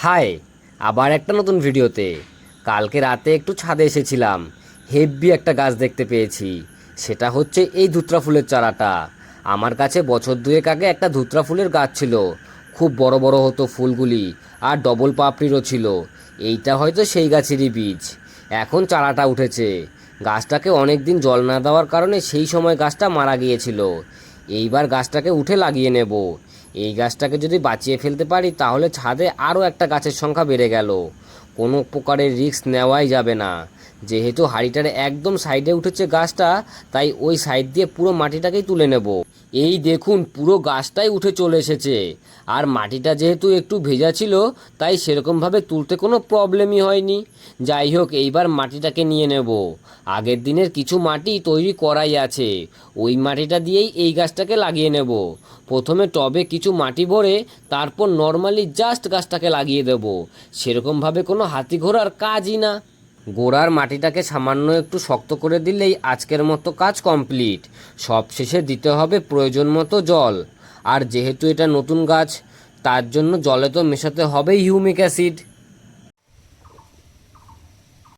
High, আবার একটা নতুন ভিডিওতে। কালকে রাতে একটু ছাদে এসেছিলাম, হেব্বি একটা গাছ দেখতে পেয়েছি। সেটা হচ্ছে এই ধুত্রা ফুলের চারাটা। আমার কাছে বছর দুয়েক আগে একটা ধুত্রা ফুলের গাছ ছিল, খুব বড় বড় হতো ফুলগুলি, আর ডবল পাপড়িরও ছিল। এইটা হয়তো সেই গাছেরই বীজ। এখন চারাটা উঠেছে। গাছটাকে অনেক দিন জল না দেওয়ার কারণে সেই সময় গাছটা মারা গিয়েছিল। এইবার গাছটাকে উঠে লাগিয়ে নেব। এই গাছটাকে যদি বাঁচিয়ে ফেলতে পারি তাহলে ছাদে আরও একটা গাছের সংখ্যা বেড়ে গেল। কোনো প্রকারের রিস্ক নেওয়াই যাবে না। যেহেতু হাঁড়িটার একদম সাইডে উঠেছে গাছটা, তাই ওই সাইড দিয়ে পুরো মাটিটাকেই তুলে নেব। এই দেখুন, পুরো গাছটাই উঠে চলে এসেছে। আর মাটিটা যেহেতু একটু ভেজা ছিল, তাই সেরকমভাবে তুলতে কোনো প্রবলেমই হয়নি। যাই হোক, এইবার মাটিটাকে নিয়ে নেব। আগের দিনের কিছু মাটি তৈরি করাই আছে, ওই মাটিটা দিয়েই এই গাছটাকে লাগিয়ে নেব। প্রথমে টবে কিছু মাটি ভরে তারপর নর্মালি জাস্ট গাছটাকে লাগিয়ে দেব। সেরকমভাবে কোনো হাতি ঘোড়ার কাজই না। গোড়ার মাটিটাকে সামান্য একটু শক্ত করে দিলেই আজকের মতো কাজ কমপ্লিট। সব শেষে দিতে হবে প্রয়োজন মতো জল। আর যেহেতু এটা নতুন গাছ, তার জন্য জলে তো মেশাতে হবেই হিউমিক অ্যাসিড।